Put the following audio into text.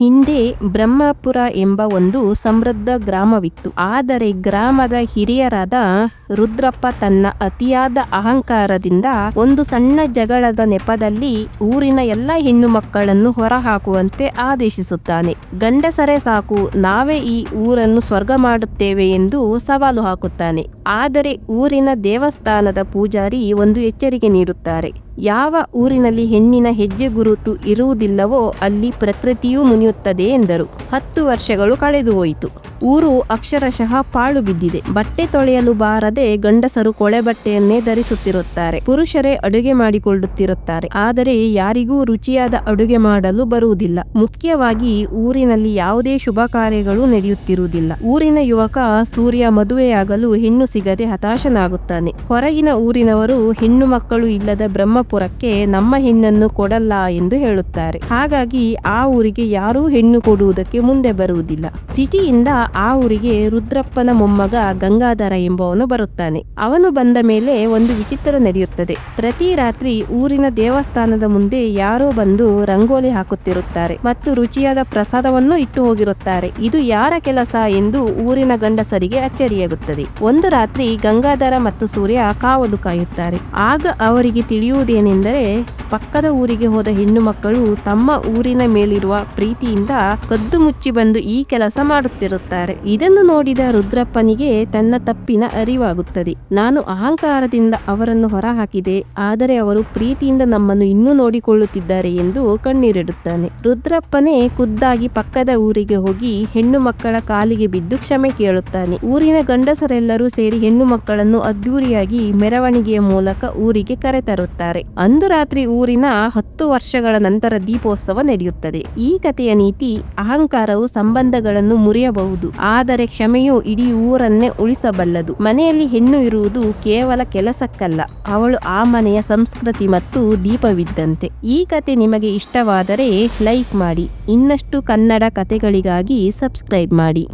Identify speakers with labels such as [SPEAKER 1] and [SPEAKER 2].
[SPEAKER 1] ಹಿಂದೆ ಬ್ರಹ್ಮಪುರ ಎಂಬ ಒಂದು ಸಮೃದ್ಧ ಗ್ರಾಮವಿತ್ತು. ಆದರೆ ಗ್ರಾಮದ ಹಿರಿಯರಾದ ರುದ್ರಪ್ಪ ತನ್ನ ಅತಿಯಾದ ಅಹಂಕಾರದಿಂದ ಒಂದು ಸಣ್ಣ ಜಗಳದ ನೆಪದಲ್ಲಿ ಊರಿನ ಎಲ್ಲ ಹೆಣ್ಣು ಮಕ್ಕಳನ್ನು ಹೊರಹಾಕುವಂತೆ ಆದೇಶಿಸುತ್ತಾನೆ. ಗಂಡಸರೇ ಸಾಕು, ನಾವೇ ಈ ಊರನ್ನು ಸ್ವರ್ಗ ಮಾಡುತ್ತೇವೆ ಎಂದು ಸವಾಲು ಹಾಕುತ್ತಾನೆ. ಆದರೆ ಊರಿನ ದೇವಸ್ಥಾನದ ಪೂಜಾರಿ ಒಂದು ಎಚ್ಚರಿಕೆ ನೀಡುತ್ತಾರೆ. ಯಾವ ಊರಿನಲ್ಲಿ ಹೆಣ್ಣಿನ ಹೆಜ್ಜೆ ಗುರುತು ಇರುವುದಿಲ್ಲವೋ ಅಲ್ಲಿ ಪ್ರಕೃತಿಯೂ ಮುನಿಯುತ್ತದೆ ಎಂದರು. 10 ವರ್ಷಗಳು ಕಳೆದು ಹೋಯಿತು. ಊರು ಅಕ್ಷರಶಃ ಪಾಳು ಬಿದ್ದಿದೆ. ಬಟ್ಟೆ ತೊಳೆಯಲು ಬಾರದೆ ಗಂಡಸರು ಕೊಳೆ ಬಟ್ಟೆಯನ್ನೇ ಧರಿಸುತ್ತಿರುತ್ತಾರೆ. ಪುರುಷರೇ ಅಡುಗೆ ಮಾಡಿಕೊಳ್ಳುತ್ತಿರುತ್ತಾರೆ. ಆದರೆ ಯಾರಿಗೂ ರುಚಿಯಾದ ಅಡುಗೆ ಮಾಡಲು ಬರುವುದಿಲ್ಲ. ಮುಖ್ಯವಾಗಿ ಊರಿನಲ್ಲಿ ಯಾವುದೇ ಶುಭ ಕಾರ್ಯಗಳು ನಡೆಯುತ್ತಿರುವುದಿಲ್ಲ. ಊರಿನ ಯುವಕ ಸೂರ್ಯ ಮದುವೆಯಾಗಲು ಹೆಣ್ಣು ಸಿಗದೆ ಹತಾಶನಾಗುತ್ತಾನೆ. ಹೊರಗಿನ ಊರಿನವರು ಹೆಣ್ಣು ಮಕ್ಕಳು ಇಲ್ಲದ ಬ್ರಹ್ಮಪುರಕ್ಕೆ ನಮ್ಮ ಹೆಣ್ಣನ್ನು ಕೊಡಲ್ಲ ಎಂದು ಹೇಳುತ್ತಾರೆ. ಹಾಗಾಗಿ ಆ ಊರಿಗೆ ಯಾರೂ ಹೆಣ್ಣು ಕೊಡುವುದಕ್ಕೆ ಮುಂದೆ ಬರುವುದಿಲ್ಲ. ಸಿಟಿಯಿಂದ ಆ ಊರಿಗೆ ರುದ್ರಪ್ಪನ ಮೊಮ್ಮಗ ಗಂಗಾಧರ ಎಂಬವನು ಬರುತ್ತಾನೆ. ಅವನು ಬಂದ ಮೇಲೆ ಒಂದು ವಿಚಿತ್ರ ನಡೆಯುತ್ತದೆ. ಪ್ರತಿ ರಾತ್ರಿ ಊರಿನ ದೇವಸ್ಥಾನದ ಮುಂದೆ ಯಾರೋ ಬಂದು ರಂಗೋಲಿ ಹಾಕುತ್ತಿರುತ್ತಾರೆ ಮತ್ತು ರುಚಿಯಾದ ಪ್ರಸಾದವನ್ನು ಇಟ್ಟು ಹೋಗಿರುತ್ತಾರೆ. ಇದು ಯಾರ ಕೆಲಸ ಎಂದು ಊರಿನ ಗಂಡಸರಿಗೆ ಅಚ್ಚರಿಯಾಗುತ್ತದೆ. ಒಂದು ರಾತ್ರಿ ಗಂಗಾಧರ ಮತ್ತು ಸೂರ್ಯ ಕಾವಲು ಕಾಯುತ್ತಾರೆ. ಆಗ ಅವರಿಗೆ ತಿಳಿಯುವುದೇನೆಂದರೆ, ಪಕ್ಕದ ಊರಿಗೆ ಹೋದ ಹೆಣ್ಣು ಮಕ್ಕಳು ತಮ್ಮ ಊರಿನ ಮೇಲಿರುವ ಪ್ರೀತಿಯಿಂದ ಕದ್ದು ಮುಚ್ಚಿ ಬಂದು ಈ ಕೆಲಸ ಮಾಡುತ್ತಿರುತ್ತಾರೆ. ಇದನ್ನು ನೋಡಿದ ರುದ್ರಪ್ಪನಿಗೆ ತನ್ನ ತಪ್ಪಿನ ಅರಿವಾಗುತ್ತದೆ. ನಾನು ಅಹಂಕಾರದಿಂದ ಅವರನ್ನು ಹೊರಹಾಕಿದೆ, ಆದರೆ ಅವರು ಪ್ರೀತಿಯಿಂದ ನಮ್ಮನ್ನು ಇನ್ನೂ ನೋಡಿಕೊಳ್ಳುತ್ತಿದ್ದಾರೆ ಎಂದು ಕಣ್ಣೀರಿಡುತ್ತಾನೆ. ರುದ್ರಪ್ಪನೇ ಖುದ್ದಾಗಿ ಪಕ್ಕದ ಊರಿಗೆ ಹೋಗಿ ಹೆಣ್ಣು ಮಕ್ಕಳ ಕಾಲಿಗೆ ಬಿದ್ದು ಕ್ಷಮೆ ಕೇಳುತ್ತಾನೆ. ಊರಿನ ಗಂಡಸರೆಲ್ಲರೂ ಸೇರಿ ಹೆಣ್ಣು ಮಕ್ಕಳನ್ನು ಅದ್ದೂರಿಯಾಗಿ ಮೆರವಣಿಗೆಯ ಮೂಲಕ ಊರಿಗೆ ಕರೆತರುತ್ತಾರೆ. ಅಂದು ರಾತ್ರಿ ಊರಿನ 10 ವರ್ಷಗಳ ನಂತರ ದೀಪೋತ್ಸವ ನಡೆಯುತ್ತದೆ. ಈ ಕಥೆಯ ನೀತಿ: ಅಹಂಕಾರವು ಸಂಬಂಧಗಳನ್ನು ಮುರಿಯಬಹುದು, ಆದರೆ ಕ್ಷಮೆಯು ಇಡೀ ಊರನ್ನೇ ಉಳಿಸಬಲ್ಲದು. ಮನೆಯಲ್ಲಿ ಹೆಣ್ಣು ಇರುವುದು ಕೇವಲ ಕೆಲಸಕ್ಕಲ್ಲ, ಅವಳು ಆ ಮನೆಯ ಸಂಸ್ಕೃತಿ ಮತ್ತು ದೀಪವಿದ್ದಂತೆ. ಈ ಕತೆ ನಿಮಗೆ ಇಷ್ಟವಾದರೆ ಲೈಕ್ ಮಾಡಿ. ಇನ್ನಷ್ಟು ಕನ್ನಡ ಕಥೆಗಳಿಗಾಗಿ ಸಬ್ಸ್ಕ್ರೈಬ್ ಮಾಡಿ.